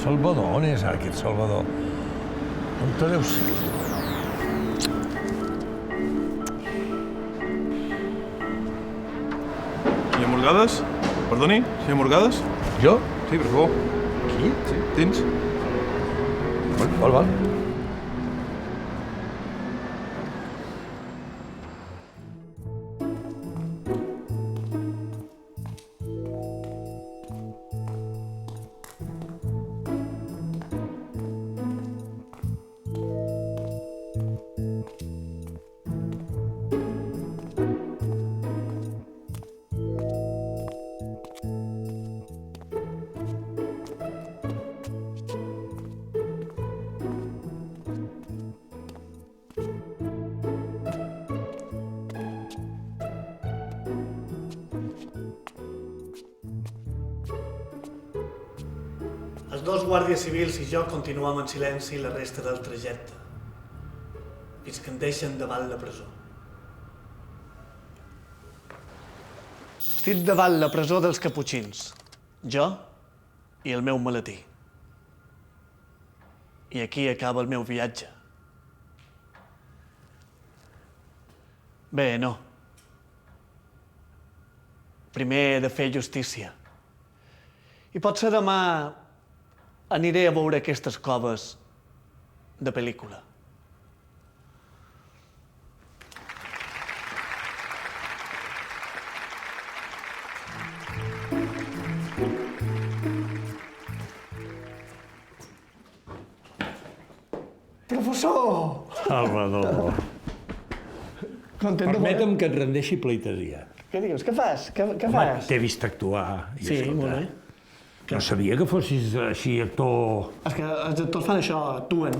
Salvador, on és aquest Salvador? On te deu ser? Senyor Morgades? Perdoni, senyor Morgades? Jo? Sí, per favor. Qui? Sí, dins. Val. Els dos guàrdies civils i jo continuem en silenci la resta del trajecte, fins que em deixen davant la presó. Estic davant la presó dels caputxins, jo i el meu maletí. I aquí acaba el meu viatge. Bé, no. Primer he de fer justícia. I potser demà aniré a veure aquestes coves de pel·lícula. Professor! Salvador. Content de Permetem que et rendeixi pleitesia. Què dius? Què fas? Què Home, fas? t'he vist actuar. I Sí, escolta, molt bé. No sabia que fossis així actor... És que els actors fan això, actuen.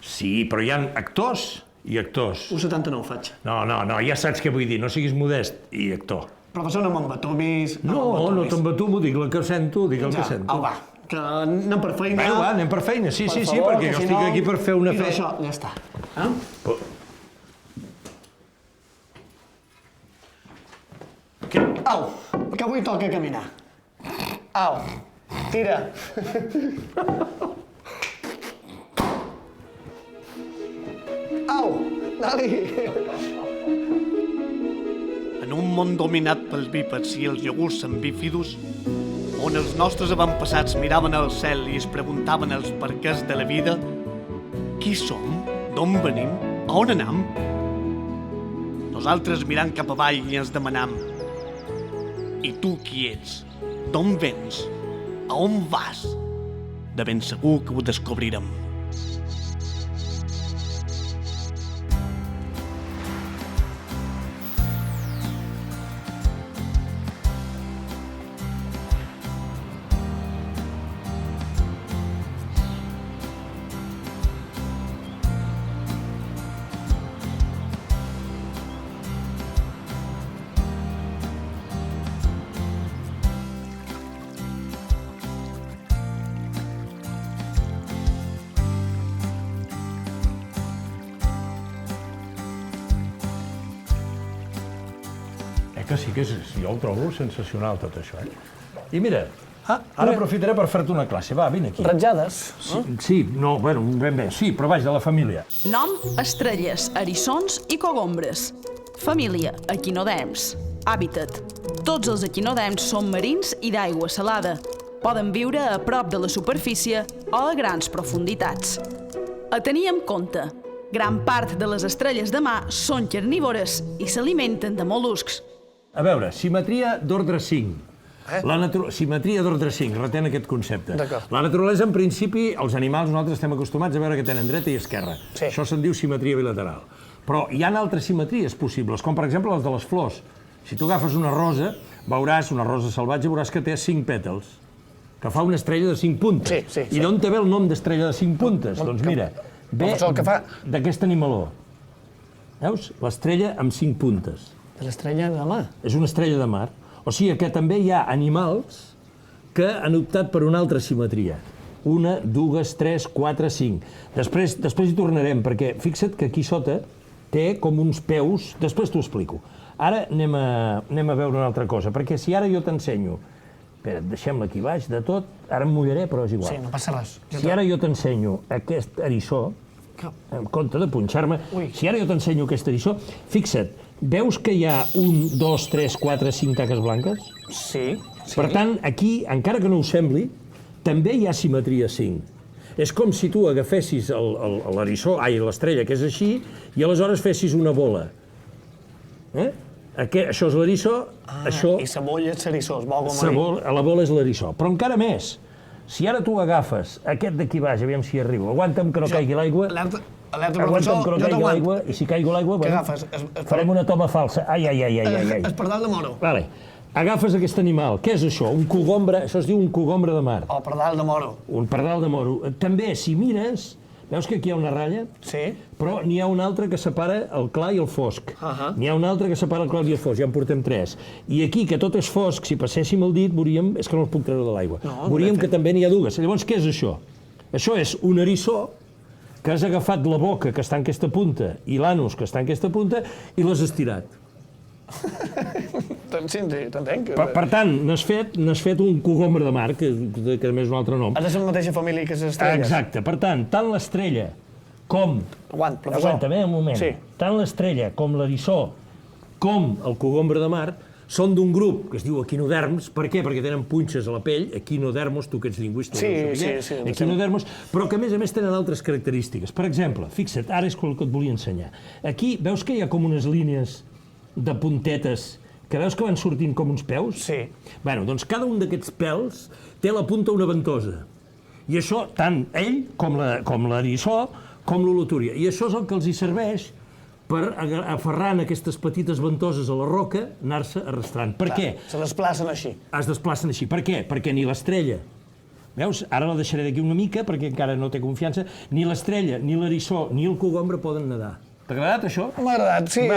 Sí, però hi ha actors i actors. 1,79 faig. No, ja saps què vull dir. No siguis modest i actor. Professor, no m'embatomis. No t'embatumo, dic el que sento, dic el que sento. Au, va, que anem per feina. Bueno, va, anem per feina, sí, Per sí, favor, perquè que jo si estic no- aquí per fer una Mira fe... això, ja està. Eh? Au, que avui toca caminar. Au, tira. Au, dali. En un món dominat pels bípeds i els iogurts amb bífidus, on els nostres avantpassats miraven al cel i es preguntaven els perquès de la vida, qui som? D'on venim? A on anam? Nosaltres mirant cap avall i ens demanam, i tu qui ets? D'on vens? A on vas? De ben segur que ho descobrirem. Que sí que és... Jo ho trobo sensacional, tot això, I mira, ara aprofitaré per fer-te una classe. Va, vine aquí. Ratjades. Sí, no, bueno, ben bé, sí, però vaig de la família. Nom, estrelles, eriçons i cogombres. Família, equinodems. Hàbitat. Tots els equinodems són marins i d'aigua salada. Poden viure a prop de la superfície o a grans profunditats. A tenir en compte, gran part de les estrelles de mar són carnívores i s'alimenten de mol·luscs. A veure, simetria d'ordre 5. Simetria d'ordre 5, retén aquest concepte. La naturalesa, en principi, els animals, nosaltres estem acostumats a veure que tenen dreta i esquerra. Sí. Això se'n diu simetria bilateral. Però hi ha altres simetries possibles, com per exemple les de les flors. Si tu agafes una rosa, veuràs, una rosa salvatge, veuràs que té 5 pètals, que fa una estrella de 5 puntes. Sí. I d'on te ve el nom d'estrella de 5 puntes? Doncs mira, ve d'aquest animaló. Veus? L'estrella amb 5 puntes. L'estrella de mar. És una estrella de mar. O sigui que també hi ha animals que han optat per una altra simetria. 1, 2, 3, 4, 5. Després hi tornarem, perquè fixa't que aquí sota té com uns peus... Després t'ho explico. Ara anem a veure una altra cosa, perquè si ara jo t'ensenyo Espera, deixem-la aquí baix, de tot. Ara em mullaré, però és igual. Sí, no passa res. Si ara jo t'ensenyo aquest eriçó, en compte de punxar-me, si ara jo t'ensenyo aquest eriçó, fixa't, veus que hi ha 1, 2, 3, 4, 5 taques blanques? Sí. Per tant, aquí, encara que no us sembli, també hi ha simetria 5. És com si tu agafessis l'eriçó, l'estrella, que és així, i aleshores fessis una bola. Això és l'eriçó, això... I la bolla és l'eriçó, es vol com la bola és l'eriçó. Però encara més, si ara tu agafes aquest d'aquí baix, aviam si arribo, aguanta'm que no caigui l'aigua, aguanta'm que no caigui l'aigua, i si caigui l'aigua, farem una toma falsa. Ai. El pardal de moro. Vale. Agafes aquest animal. Què és això? Un cogombre, això es diu un cogombre de mar. El pardal de moro. Un pardal de moro. També, si mires, veus que aquí hi ha una ratlla? Sí. Però n'hi ha una altra que separa el clar i el fosc. N'hi ha una altra que separa el clar i el fosc, ja en portem 3. I aquí, que tot és fosc, si passéssim el dit, veuríem... És que no els puc treure de l'aigua. Veuríem que també n'hi ha dues. Llavors, què és això? Això és un eriçó que has agafat la boca, que està en aquesta punta, i l'anus, que està en aquesta punta, i l'has estirat. Sí, t'entenc. Per tant, n'has fet un cogombre de mar, que a més és un altre nom. Ha de ser la mateixa família que les estrelles. Exacte. Per tant, tant l'estrella com... Aguanta-me un moment. Sí. Tant l'estrella com l'eriçó com el cogombre de mar són d'un grup que es diu equinoderms. Per què? Perquè tenen punxes a la pell, equinodermos, tu que ets lingüista. Sí. Equinodermos, però que a més tenen altres característiques. Per exemple, fixa't, ara és el que et volia ensenyar. Aquí veus que hi ha com unes línies de puntetes que veus que van sortint com uns peus? Sí. Bueno, doncs cada un d'aquests pèls té a la punta una ventosa. I això, tant ell com l'eriçó, com l'olotúria. I això és el que els hi serveix per, aferrant aquestes petites ventoses a la roca, anar-se arrastrant. Per què? Se desplacen així. Es desplacen així. Per què? Perquè ni l'estrella, veus? Ara la deixaré d'aquí una mica, perquè encara no té confiança, ni l'estrella, ni l'eriçó, ni el cogombre poden nedar. T'ha agradat, això? M'ha agradat, sí. A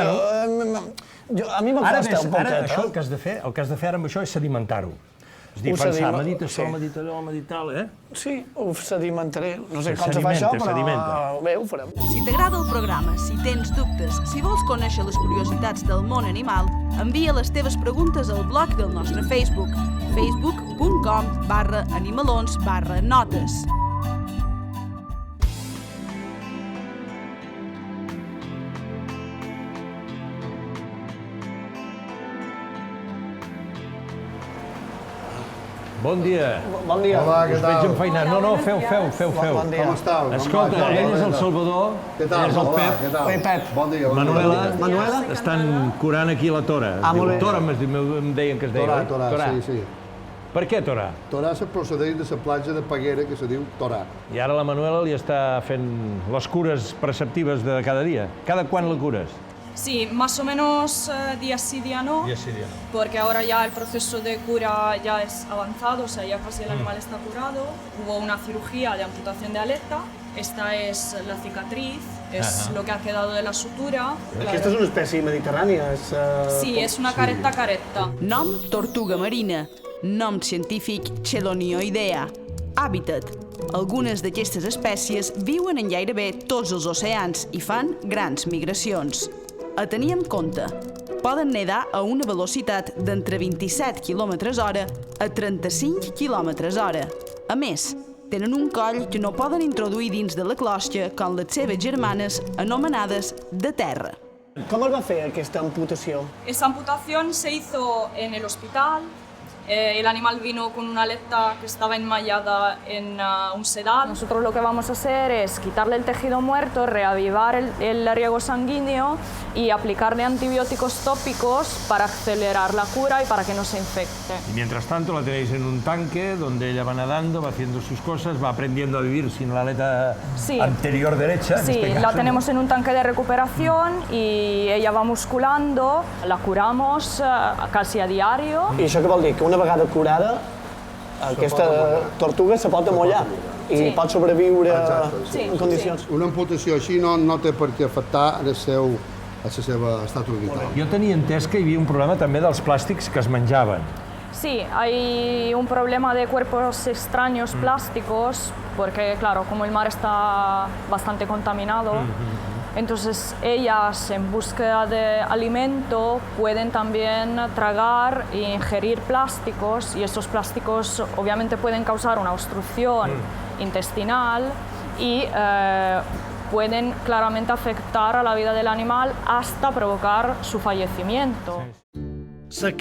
mi m'ha costa un poquet. Ara, això, el que has de fer ara amb això és sedimentar-ho. És dir, pensar, medita això, medita allò, medita tal, Sí, ho sedimentaré. No sé com se fa això, però bé, ho farem. Si t'agrada el programa, si tens dubtes, si vols conèixer les curiositats del món animal, envia les teves preguntes al blog del nostre Facebook, facebook.com/animalons/notes. Bon dia. Bon dia. Hola, què Us tal? veig enfeinat. No, feu. Bon dia. Com estàu? Escolta, ell és el Salvador, Què tal? ell és el Hola, Pep. què tal? Pep. Bon dia. bon dia. Manuela, estan curant aquí la tora. molt bé. Tora em deien que es deia, Torà, sí. Per què Torà? Torà se procedeix de la platja de Peguera, que se diu Torà. I ara la Manuela li està fent les cures preceptives de cada dia. Cada quan la cures? Sí, más o menos día sí, día no, porque ahora ya el proceso de cura ya es avanzado, o sea, ya casi el animal está curado. Hubo una cirugía de amputación de aleta, esta es la cicatriz, es lo que ha quedado de la sutura. Aquesta és una espècie mediterrània. Sí, es una caretta. Nom, tortuga marina. Nom científic, Chelonioidea. Hàbitat. Algunes d'aquestes espècies viuen en gairebé tots els oceans i fan grans migracions. A tenir en compte, poden nedar a una velocitat d'entre 27 km/h a 35 km/h. A més, tenen un coll que no poden introduir dins de la closca com les seves germanes anomenades de terra. Com es va fer aquesta amputació? Esa amputación se hizo en el hospital. El animal vino con una aleta que estaba enmallada en un sedal. Nosotros lo que vamos a hacer es quitarle el tejido muerto, reavivar el riego sanguíneo y aplicarle antibióticos tópicos para acelerar la cura y para que no se infecte. Y mientras tanto la tenéis en un tanque donde ella va nadando, va haciendo sus cosas, va aprendiendo a vivir sin la aleta anterior derecha. Sí, la tenemos en un tanque de recuperación y ella va musculando, la curamos casi a diario. I això què vol dir? Que una vegada curada, aquesta tortuga se pot amollar i pot sobreviure en condicions. Una amputació així no té per què afectar el seu estatus vital. Jo tenia entès que hi havia un problema també dels plàstics que es menjaven. Sí, hay un problema de cuerpos extraños plásticos, porque claro, como el mar está bastante contaminado, Entonces ellas en búsqueda de alimento pueden también tragar e ingerir plásticos y estos plásticos obviamente pueden causar una obstrucción intestinal y pueden claramente afectar a la vida del animal hasta provocar su fallecimiento. La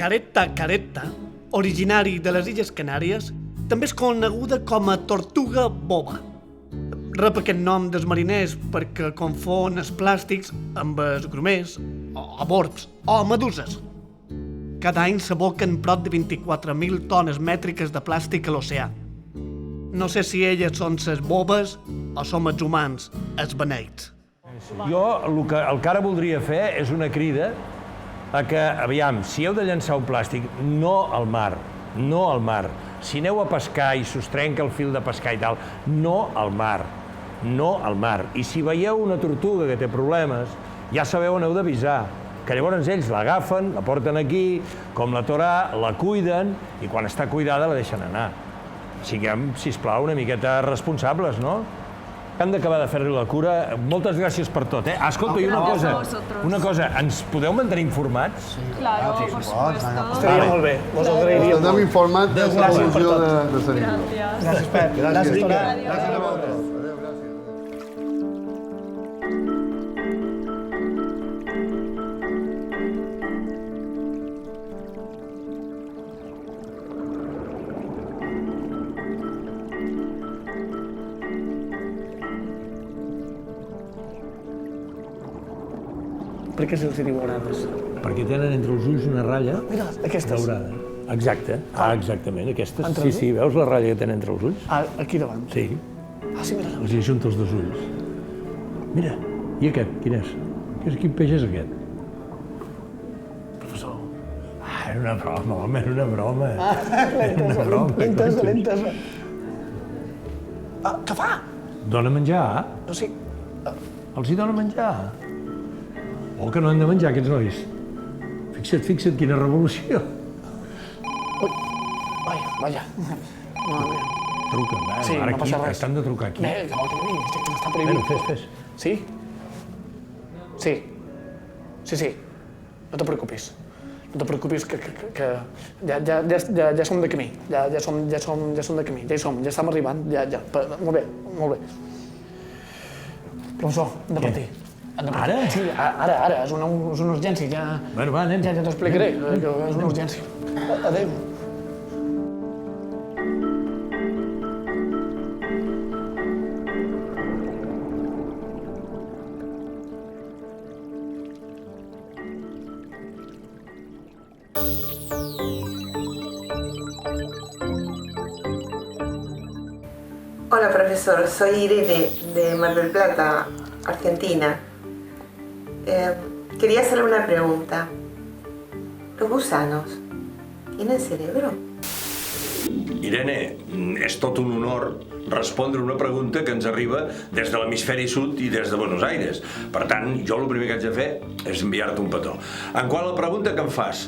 careta, originari de les Illes Canàries, també és coneguda com a tortuga boba. Rep aquest nom dels mariners perquè confon els plàstics amb els grumers, o borbs, o meduses. Cada any s'aboquen prop de 24.000 tones mètriques de plàstic a l'oceà. No sé si elles són les bobes o som els humans, els beneits. Jo el que ara voldria fer és una crida a que, aviam, si heu de llançar un plàstic, no al mar, no al mar. Si aneu a pescar i s'us trenca el fil de pescar i tal, no al mar, no al mar. I si veieu una tortuga que té problemes, ja sabeu on heu d'avisar, que llavors ells l'agafen, la porten aquí, com la Torà, la cuiden i quan està cuidada la deixen anar. Siguem, sisplau, una miqueta responsables, no? Han d'acabar de fer-li la cura. Moltes gràcies per tot, eh? Escolta, i una cosa, ens podeu mantenir informats? Claro, por supuesto. Estaria molt bé, vos ho agrairíem. Anem informat de l'evolució de Sergi. Gràcies, Pep. Gràcies, Torà. Gràcies a vosaltres. Adéu, gràcies. Per què se'ls diu orades? Perquè tenen entre els ulls una ratlla Mira, aquestes. daurada. Exacte. exactament, aquestes. Entre els Sí, veus la ratlla que tenen entre els ulls? Ah, aquí davant. Sí. Ah, sí, mira. Els hi ajunta els dos ulls. Mira, i aquest, quin és? Quin peix és aquest? Professor. Era una broma, home, era una broma. Era una broma. Lentesa. Què fa? Dóna menjar? No sé. Els hi dóna menjar? Oh, que no han de menjar, aquests nois. Fixa't, quina revolució. Ai, vaja. Truca, va, Sí, ara no passa aquí, res. t'han de trucar aquí. Que vol que vingui, que està Bueno, prohibit. fes. Sí? Sí. No te preocupis. No te preocupis que ja som de camí. Ja som de camí. Ja hi som, ja estem arribant. Ja. Molt bé. Professor, hem de partir. Ara? Sí, ara. És una urgència. Ja Bueno, va, anem. Ja t'ho explicaré, que és una urgència. Adéu. Hola profesor, soy Irene de Mar del Plata, Argentina. Quería hacerle una pregunta. ¿Los gusanos tienen cerebro? Irene, és tot un honor respondre una pregunta que ens arriba des de l'hemisferi sud i des de Buenos Aires. Per tant, jo el primer que haig de fer és enviar-te un petó. En quant a la pregunta que em fas,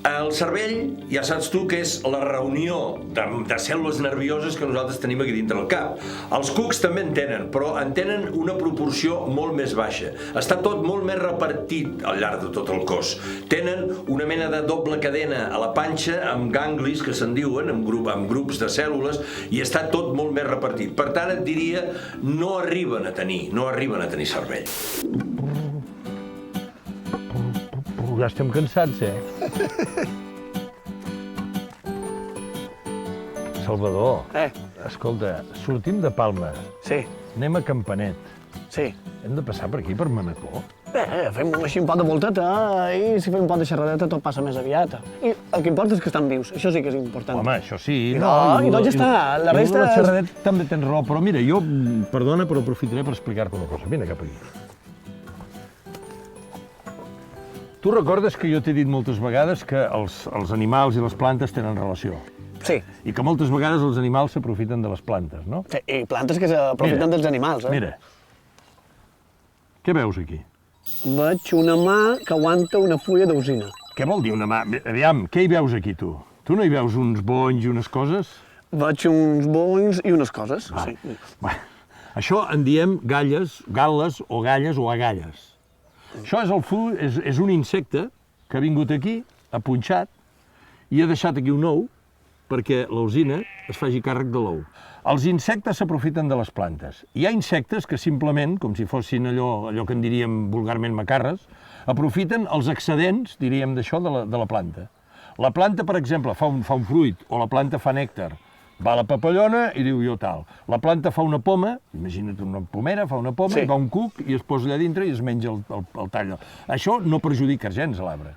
el cervell, ja saps tu que és la reunió de cèl·lules nervioses que nosaltres tenim aquí dintre el cap. Els cucs també en tenen, però en tenen una proporció molt més baixa. Està tot molt més repartit al llarg de tot el cos. Tenen una mena de doble cadena a la panxa amb ganglis, que se'n diuen, amb grups de cèl·lules, i està tot molt més repartit. Per tant, et diria, no arriben a tenir cervell. Ja estem cansats, Salvador, escolta, sortim de Palma. Sí. Anem a Campanet. Sí. Hem de passar per aquí, per Manacor? Fem així un pot de volteta i si fem un pot de xerradeta tot passa més aviat. I el que importa és que estan vius, això sí que és important. Home, això sí. I doncs ja està, la resta... La xerradeta també tens raó, però mira, jo, perdona, però aprofitaré per explicar-te una cosa. Vine cap aquí. Tu recordes que jo t'he dit moltes vegades que els animals i les plantes tenen relació? Sí. I que moltes vegades els animals s'aprofiten de les plantes, no? Sí, i plantes que s'aprofiten dels animals, Mira. Què veus aquí? Veig una mà que aguanta una fulla d'usina. Què vol dir una mà? Aviam, què hi veus aquí, tu? Tu no hi veus uns bonys i unes coses? Veig uns bonys i unes coses, sí. Bé, Això en diem galles o agalles. Això és un insecte que ha vingut aquí, ha punxat i ha deixat aquí un ou perquè l'alzina es faci càrrec de l'ou. Els insectes s'aprofiten de les plantes. Hi ha insectes que simplement, com si fossin allò que en diríem vulgarment macarres, aprofiten els excedents, diríem, d'això de la planta. La planta, per exemple, fa un fruit, o la planta fa nèctar. Va a la papallona i diu jo tal. La planta fa una poma, imagina't una pomera, fa una poma, i va un cuc i es posa allà dintre i es menja el tall. Això no perjudica gens a l'arbre.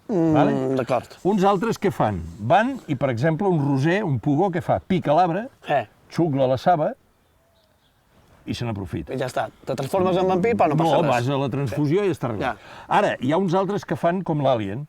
D'acord. Uns altres què fan? Van i, per exemple, un roser, un pugó, què fa? Pica l'arbre, xucla la saba i se n'aprofita. I ja està. Te transformes en vampir, però no passa res. No, vas a la transfusió i està arreglat. Ara, hi ha uns altres que fan com l'Alien,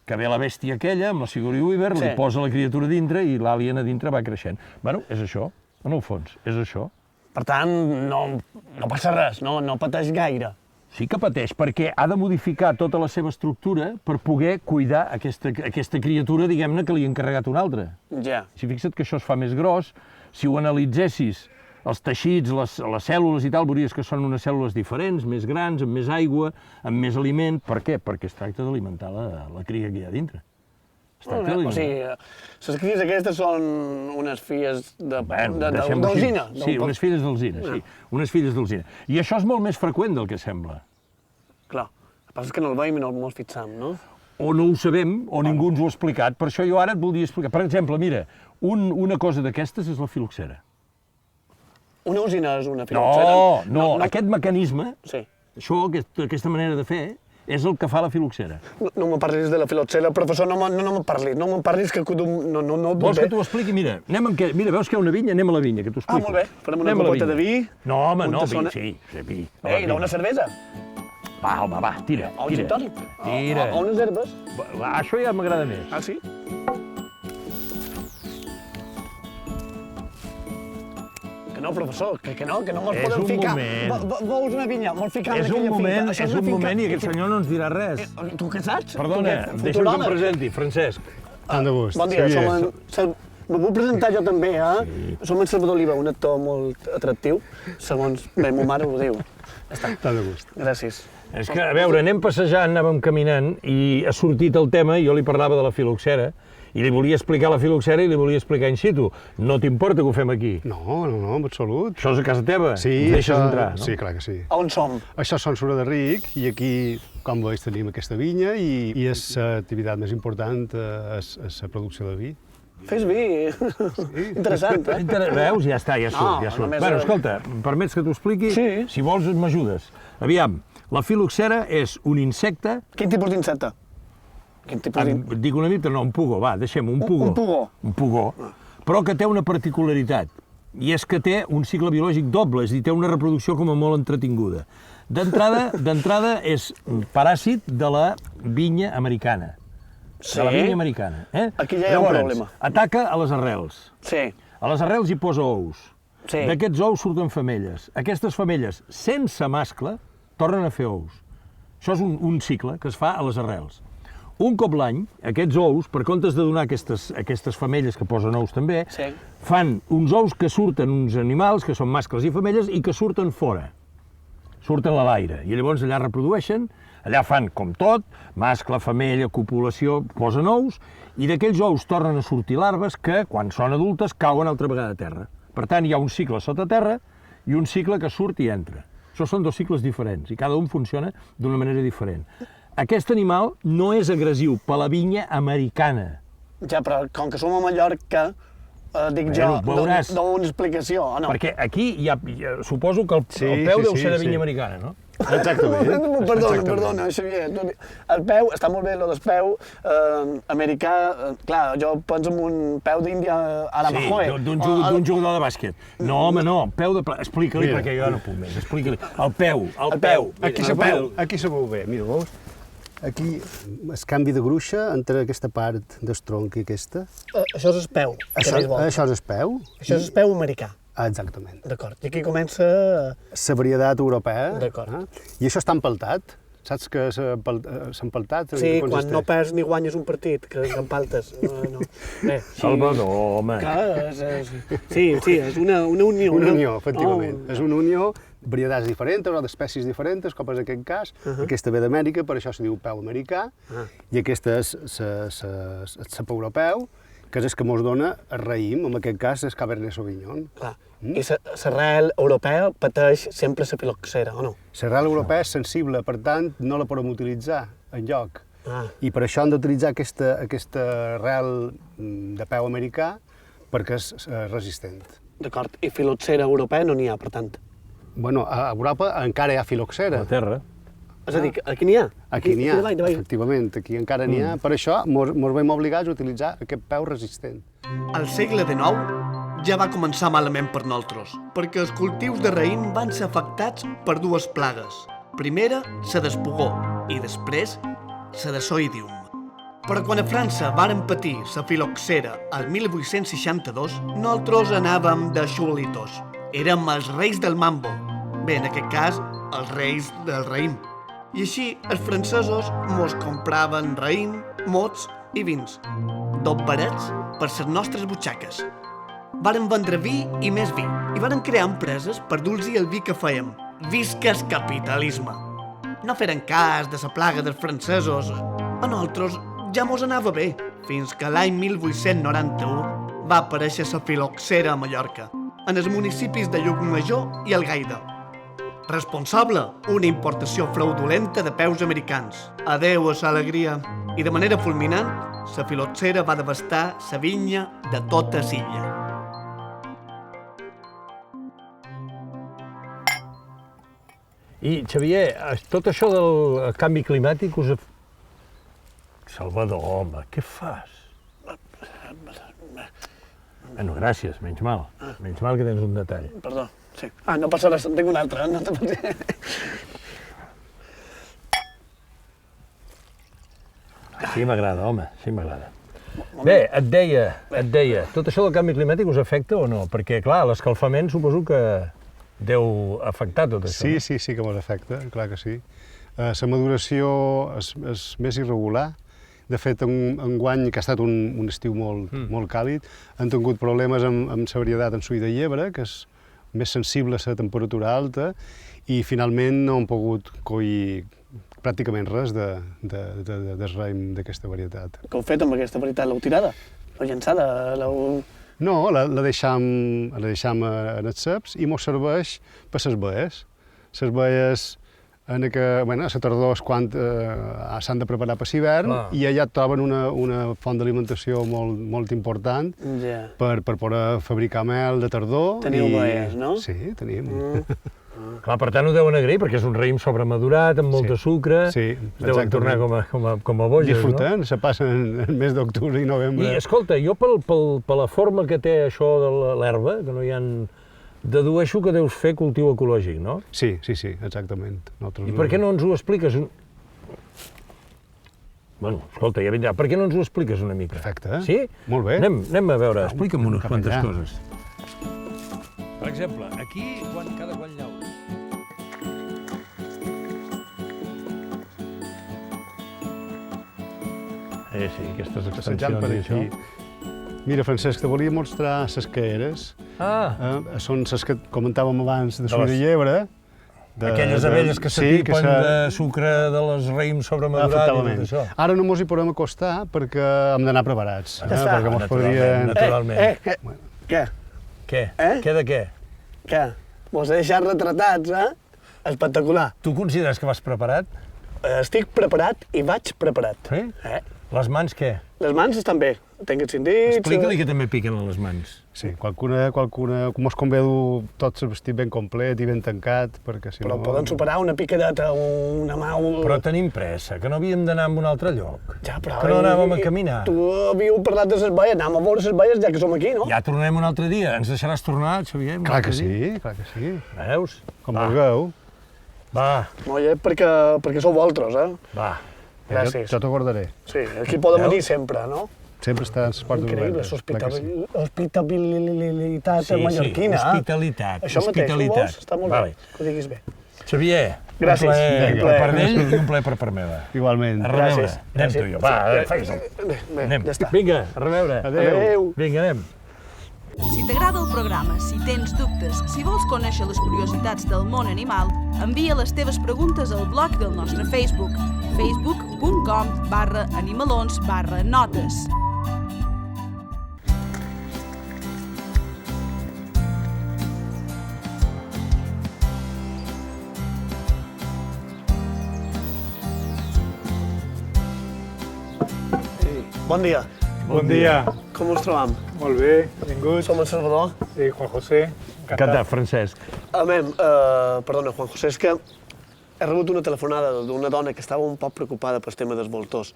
que ve la bèstia aquella, amb la Sigourney Weaver, li posa la criatura dintre i l'Alien a dintre va creixent. Bueno, és això, en el fons, és això. Per tant, no passa res, no pateix gaire. Sí que pateix, perquè ha de modificar tota la seva estructura per poder cuidar aquesta criatura, diguem-ne, que li ha encarregat un altre. Ja. Si fixa't que això es fa més gros, si ho analitzessis, els teixits, les cèl·lules i tal, veuries que són unes cèl·lules diferents, més grans, amb més aigua, amb més aliment. Per què? Perquè es tracta d'alimentar la cria que hi ha dintre. O sigui, les cries aquestes són unes filles d'alzina. Sí, unes filles d'alzina, sí. Unes filles d'alzina. I això és molt més freqüent del que sembla. Clar, el que passa és que no el veiem i no ens fixam, no? O no ho sabem, o ningú ens ho ha explicat. Per això jo ara et voldria explicar. Per exemple, mira, una cosa d'aquestes és la filoxera. Una alzina és una filoxera? No, aquest mecanisme, això, aquesta manera de fer, és el que fa la filoxera. No me parlis de la filoxera, professor, no me parlis que no... Vols que t'ho expliqui? Mira, veus que hi ha una vinya? Anem a la vinya, que t'ho explico. Molt bé, farem una copeta de vi. No, home, no, vi, vi. Ei, una cervesa. Va, home, va, tira. O un gin tònic. Tira. O unes herbes. Això ja m'agrada més. Ah, sí? No, professor, que no mos podem ficar. Veus una vinya, mos ficam en aquella finca. És un moment i aquest senyor no ens dirà res. Tu què saps? Perdona, deixa'm que em presenti, Francesc. Tant de gust. Bon dia, me vull presentar jo també, Som en Salvador Oliva, un actor molt atractiu, segons ma mare ho diu. Tant de gust. Gràcies. És que, a veure, anem passejant, anàvem caminant i ha sortit el tema, jo li parlava de la filoxera, i li volia explicar la filoxera i li volia explicar in situ. No t'importa que ho fem aquí? No, en absolut. Això és a casa teva? Sí, ens deixes entrar, no? Sí, clar que sí. On som? Això és Son Sura de Ric i aquí, com veus, tenim aquesta vinya i és l'activitat més important, és la producció de vi. Fes vi. Interessant, Veus? Ja està, ja surt. Bueno, escolta, em permets que t'ho expliqui? Sí. Si vols, m'ajudes. Aviam, la filoxera és un insecte... Quin tipus d'insecte? Dic una mica, no, un pugó, va, deixem-ho, un pugó. Un pugó. Un pugó, però que té una particularitat, i és que té un cicle biològic doble, és a dir, té una reproducció com a molt entretinguda. D'entrada és paràsit de la vinya americana. Sí? De la vinya americana. Aquí ja hi ha un problema. Ataca a les arrels. Sí. A les arrels hi posa ous. Sí. D'aquests ous surten femelles. Aquestes femelles, sense mascle, tornen a fer ous. Això és un cicle que es fa a les arrels. Un cop l'any, aquests ous, per comptes de donar aquestes femelles que posen ous també, fan uns ous que surten uns animals, que són mascles i femelles, i que surten fora. Surten a l'aire. I llavors allà reprodueixen, allà fan com tot, mascle, femella, copulació, posen ous, i d'aquells ous tornen a sortir larves que, quan són adultes, cauen altra vegada a terra. Per tant, hi ha un cicle sota terra i un cicle que surt i entra. Això són dos cicles diferents, i cada un funciona d'una manera diferent. Aquest animal no és agressiu per la vinya americana. Ja, però com que som a Mallorca, dic jo, dono una explicació, o no? Perquè aquí suposo que el peu deu ser de vinya americana, no? Exactament. Perdona, Xavier. El peu, està molt bé, el del peu americà, clar, jo penso en un peu d'Índia a la Majoe. Sí, d'un jugador de bàsquet. No, home, no, peu de... Explica-li, perquè jo no puc més. Explica-li. El peu. Aquí se veu bé, mira, veus? Aquí el canvi de gruixa entre aquesta part del tronc i aquesta. Això és el peu. Això és el peu. Això és el peu americà. Exactament. D'acord. I aquí comença... La varietat europea. D'acord. I això està empeltat. Saps que s'empaltat? Sí, quan no perds ni guanyes un partit, que empaltes. No. Bé, Salvador, home. Sí, és una unió. Una unió, efectivament. És una unió, varietats diferents, o d'espècies diferents, com és aquest cas. Aquesta ve d'Amèrica, per això se diu peu americà, i aquesta és el cep europeu, que és el que ens dona el raïm, en aquest cas és Cabernet Sauvignon. Clar. I l'arrel europea pateix sempre la filoxera, o no? L'arrel europea és sensible, per tant, no la podem utilitzar enlloc. I per això hem d'utilitzar aquesta arrel de peu americà perquè és resistent. D'acord. I filoxera europea no n'hi ha, per tant? Bueno, a Europa encara hi ha filoxera. A la terra. És a dir, aquí n'hi ha? Aquí n'hi ha, efectivament, aquí encara n'hi ha. Per això ens veiem obligats a utilitzar aquest peu resistent. Al segle XIX ja va començar malament per nosaltres, perquè els cultius de raïm van ser afectats per dues plagues. Primera, la d'espugó, i després, la de soïdium. Però quan a França varen patir la filoxera al 1862, nosaltres anàvem de xulitos. Érem els reis del mambo. Bé, en aquest cas, els reis del raïm. I així, els francesos mos compraven raïm, mots i vins. Dos barets per les nostres butxaques. Varen vendre vi i més vi, i varen crear empreses per dur-los el vi que fèiem. Visca el capitalisme! No feren cas de la plaga dels francesos. A nosaltres ja mos anava bé, fins que l'any 1891 va aparèixer la filoxera a Mallorca, en els municipis de Llucmajor i Algaida. Responsable, una importació fraudulenta de peus americans. Adeu a l'alegria. I de manera fulminant, la filoxera va devastar la vinya de tota l'illa. I, Xavier, tot això del canvi climàtic us... Salvador, home, què fas? Bueno, gràcies, menys mal. Menys mal que tens un detall. Perdó, sí. No passa res, en tinc un altre, no te pensi. Sí, m'agrada, home, sí m'agrada. Bé, et deia, tot això del canvi climàtic us afecta o no? Perquè, clar, l'escalfament suposo que deu afectar tot això. Sí, sí que ens afecta, clar que sí. La maduració és més irregular. De fet, enguany, que ha estat un estiu molt càlid, han tingut problemes amb la varietat en suï de llebre, que és més sensible a la temperatura alta, i finalment no han pogut collir pràcticament res de raïm d'aquesta varietat. Què heu fet amb aquesta varietat? L'heu tirada? L'heu llançada? No, la deixam en els ceps i mos serveix per les baies. Les baies, a la tardor és quan s'han de preparar per l'hivern i allà troben una font d'alimentació molt important per poder fabricar mel de tardor. Teniu baies, no? Sí, tenim. Clar, per tant ho deuen agrair, perquè és un raïm sobremadurat, amb molt de sucre. Sí, deuen tornar com a boges, no? Disfrutant, se passen el mes d'octubre i novembre. I, escolta, jo per la forma que té això de l'herba, que no hi ha... Dedueixo que deus fer cultiu ecològic, no? Sí, exactament. I per què no ens ho expliques? Bueno, escolta, ja vindrà. Per què no ens ho expliques una mica? Perfecte. Sí? Molt bé. Anem a veure, explica'm unes quantes coses. Per exemple, aquí, cada quan llaures? Sí, aquestes extensions i això. Mira, Francesc, te volia mostrar les caeres. Són les que comentàvem abans de suï de llebre. Aquelles abelles que s'atipen de sucre de les raïms sobremadurat i tot això. Ara no mos hi podem acostar perquè hem d'anar preparats. Ja està. Naturalment. Què? Què? Què de què? Què? Mos he deixat retratats, Espectacular. Tu consideres que vas preparat? Estic preparat i vaig preparat. Sí? Les mans què? Les mans estan bé. Tenc els dits... Explica-li que també piquen a les mans. Sí, qualcuna... Mos convé dur tot el vestit ben complet i ben tancat, perquè si no... Però poden superar una picadeta, una mà... Però tenim pressa, que no havíem d'anar a un altre lloc. Ja, però... Que no anàvem a caminar. Tu havíeu parlat de les baies, anàvem a veure les baies ja que som aquí, no? Ja tornem un altre dia. Ens deixaràs tornar, Xavier? Clar que sí. Veus? Com vulgueu. Va. Noia, perquè sou vosaltres, Va. Gràcies. Jo t'ho guardaré. Sí, aquí podem venir sempre, no? Sempre està en les portes obertes. Increïble, hospitalitat mallorquina. Hospitalitat. Això mateix, ho vols? Està molt bé, que ho diguis bé. Xavier, Gràcies. Un plaer per ell i un plaer per part meva. Igualment. A reveure. Gràcies. Anem tu i jo. Va, fes-ho. Bé, Anem. ja està. Vinga, a reveure. Adéu. Vinga, anem. Si t'agrada el programa, si tens dubtes, si vols conèixer les curiositats del món animal, envia les teves preguntes al blog del nostre Facebook, facebook.com/animalons/notes. Bon dia. Bon dia. Com us trobam? Molt bé, benvinguts. Som el Salvador. Sí, Juan José. Encantat, Francesc. Perdona, Juan José, és que he rebut una telefonada d'una dona que estava un poc preocupada pel tema dels voltors.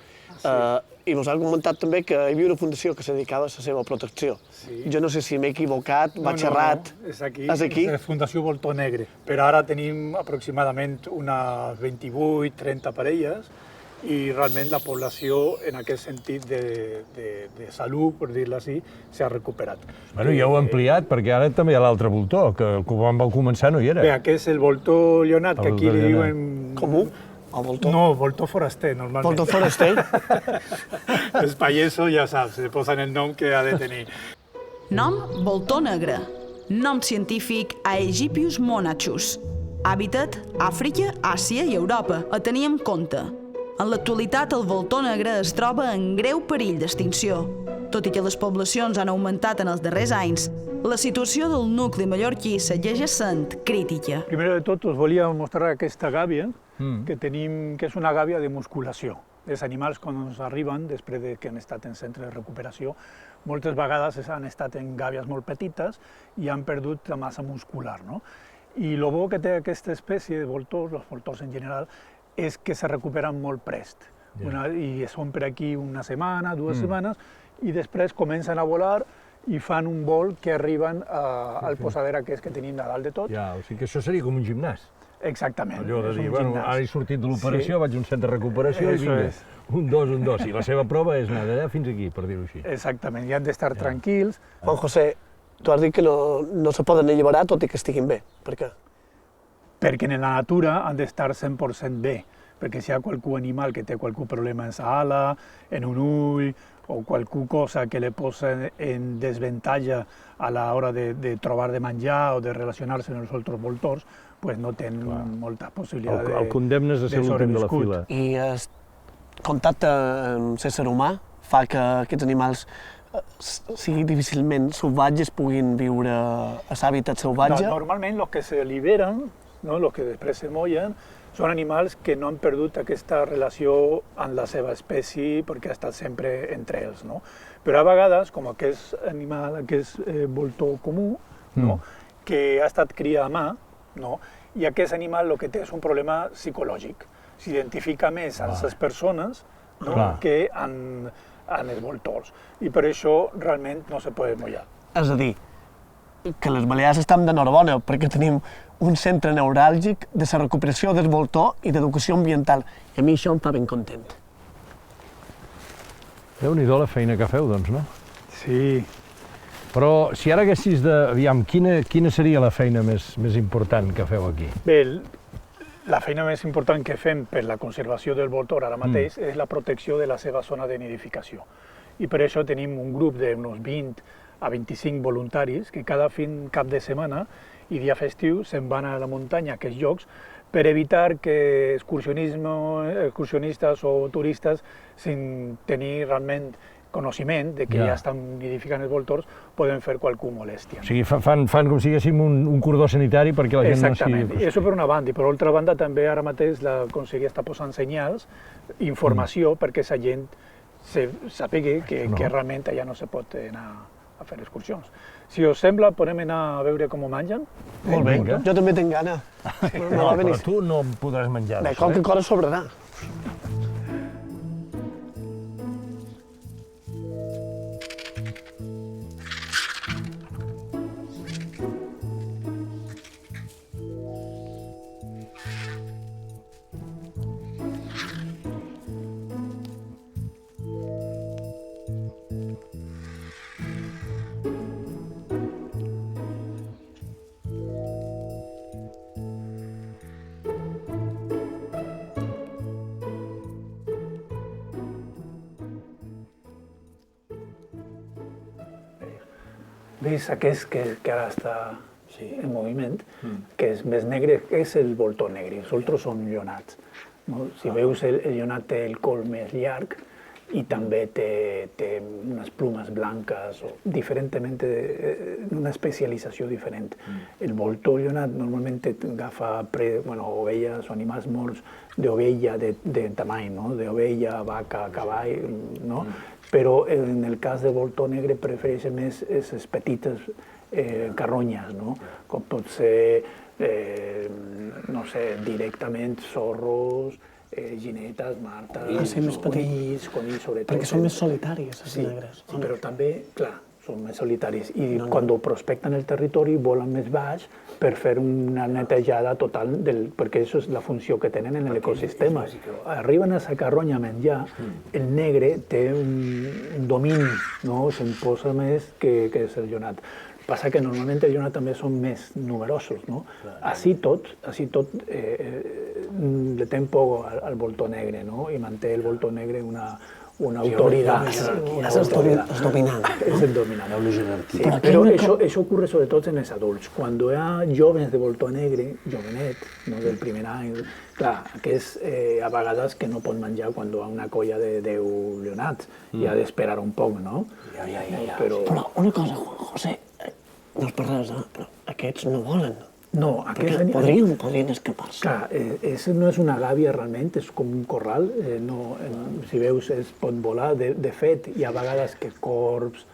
I mos ha comentat també que hi havia una fundació que se dedicava a la seva protecció. Sí. Jo no sé si m'he equivocat, vaig errat. No, és aquí. És aquí? És Fundació Voltor Negre. Però ara tenim aproximadament unes 28-30 parelles i realment la població, en aquest sentit de salut, per dir-ho així, s'ha recuperat. Bueno, ja ho he ampliat, perquè ara també hi ha l'altre voltor, que quan vau començar no hi era. Bé, aquest és el voltor lleonat, que El aquí voltor li lleonat. diuen... Com? El voltor? No, voltor foraster, normalment. Voltor foraster? Els pagesos, ja saps, se posen el nom que ha de tenir. Nom, voltor negre. Nom científic, Aegypius monachus. Hàbitat, Àfrica, Àsia i Europa. A tenir en compte. En l'actualitat, el voltor negre es troba en greu perill d'extinció. Tot i que les poblacions han augmentat en els darrers anys, la situació del nucli mallorquí segueix sent crítica. Primer de tot, us volia mostrar aquesta gàbia que tenim, que és una gàbia de musculació. Els animals, quan ens arriben, després de que han estat en centre de recuperació, moltes vegades han estat en gàbies molt petites i han perdut la massa muscular, no? I el bo que té aquesta espècie de voltors, els voltors en general, és que se recuperen molt prest. I són per aquí una setmana, 2 setmanes, i després comencen a volar i fan un vol que arriben al posader aquest que tenim a dalt de tot. Ja, o sigui que això seria com un gimnàs. Exactament. Allò de dir, bueno, ara he sortit de l'operació, Sí. vaig a un centre de recuperació i Eso vinga, es. un dos. I la seva prova és anar d'allà fins aquí, per dir-ho així. Exactament, i han d'estar tranquils. Juan José, tu has dit que no se poden alliberar tot i que estiguin bé. Per què? Perquè en la natura han d'estar 100% bé, perquè si hi ha qualque animal que té qualque problema en la ala, en un ull, o qualque cosa que li posa en desvantalla a l'hora de trobar de menjar o de relacionar-se amb els altres voltors, pues no tenen molta possibilitat El condemnes a ser l'últim de la fila. I el contacte amb l'ésser humà fa que aquests animals sigui difícilment salvatges, puguin viure a l'hàbitat salvatge? Normalment els que se liberen, no, els que després se mollen, són animals que no han perdut aquesta relació amb la seva espècie perquè ha estat sempre entre ells. No? Però a vegades, com aquest animal, aquest voltor comú, no? Que ha estat criat a mà, no? I aquest animal el que té és un problema psicològic. S'identifica més amb les persones, no? Que amb els voltors. I per això realment no se pot mollar. És a dir, que les Balears estan d'enhorabona perquè tenim un centre neuràlgic de la recuperació del voltor i d'educació ambiental. I a mi això em fa ben content. Déu-n'hi-do la feina que feu, doncs, no? Sí. Però si ara haguessis de... Aviam, quina seria la feina més important que feu aquí? Bé, la feina més important que fem per la conservació del voltor ara mateix és la protecció de la seva zona de nidificació. I per això tenim un grup d'uns 20 a 25 voluntaris que cada cap de setmana i dia festiu se'n van a la muntanya, a aquests llocs, per evitar que excursionistes o turistes, sin tenir realment coneixement de que ja estan nidificant els voltors, poden fer qualque molèstia. O sigui, fan com si haguéssim un cordó sanitari perquè la gent no sigui... Exactament, i això per una banda, i per altra banda també ara mateix la Conselleria està posant senyals, informació, perquè la gent sàpiga que realment allà no se pot anar a fer excursions. Si us sembla, podem anar a veure com ho mengen? Molt bé, jo també tinc gana. Però tu no em podràs menjar. Bé, qualque cosa sobrarà. Veus aquest que ara està en moviment, que és més negre, que és el voltor negre. Els altres són lleonats. Si veus, el lleonat té el col més llarg i també té unes plumes blanques, diferentment, una especialització diferent. El voltor lleonat normalment agafa ovelles o animals morts d'ovella de tamany, d'ovella, vaca, cavall, però en el cas del voltor negre prefereix més les petites carronyes, com pot ser, no sé, directament zorros, ginetes, martes, conills sobretot. Perquè són més solitàries, les negres. Sí, però també, clar, són més solitaris. I quan prospecten el territori volen més baix per fer una netejada total, perquè això és la funció que tenen en l'ecosistema. Arriben a la carronya a menjar, el negre té un domini, se'n posa més que és el lleonat. Passa que normalment el lleonat també són més numerosos, no? Així tot, le té por al voltor negre, no? I manté el voltor negre una autoritat. És el dominant. És el dominant. Però això ocorre sobretot en els adults. Quan hi ha joves de voltor negre, jovenet, del primer any, clar, aquests a vegades que no pot menjar quan hi ha una colla de 10 lleonats i ha d'esperar un poc, no? Però una cosa, Juan José, no és per res, però aquests no volen. No, podrien escapar-se. Clar, no és una gàbia realment, és com un corral. Si veus, es pot volar. De fet, hi ha vegades que corbs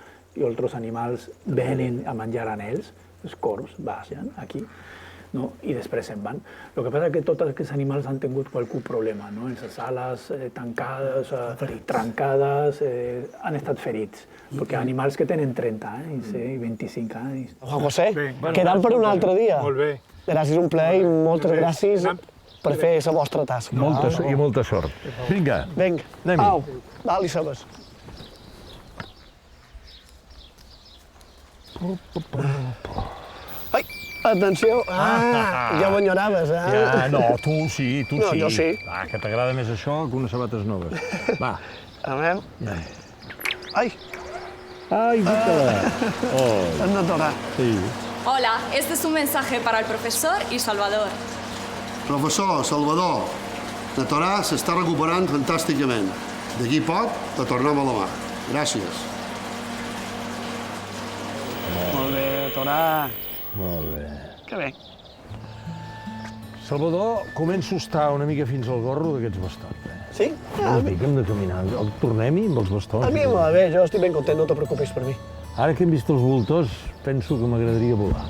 i altres animals venen a menjar en ells. Els corbs baixen aquí i després se'n van. El que passa és que tots aquests animals han tingut qualque problema. Les ales tancades, trencades, han estat ferits. Perquè animals que tenen 30 anys i 25 anys. Juan José, quedant per un altre dia. Molt bé. Gràcies, un plaer i moltes gràcies per fer la vostra tasca. I molta sort. Vinga. Vinga. Au, dalt i sabes. Ai, atenció. Ja ho enyoraves, No, tu sí. No, jo sí. Que t'agrada més això que unes sabates noves. Va. A veure. Ai. Ay, búscala. Hem de tornar. Sí. Hola, este es un mensaje para el profesor y Salvador. Professor, Salvador, la Torà s'està recuperant fantàsticament. D'aquí poc la tornem a la mà. Gràcies. Molt bé, Torà. Molt bé. Que bé. Salvador, començo a estar una mica fins al gorro d'aquests bastons. Sí? Vols dir que hem de caminar? Tornem-hi amb els bastons? A mi em va bé, jo estic ben content, no te preocupis per mi. Ara que hem vist els voltors, penso que m'agradaria volar.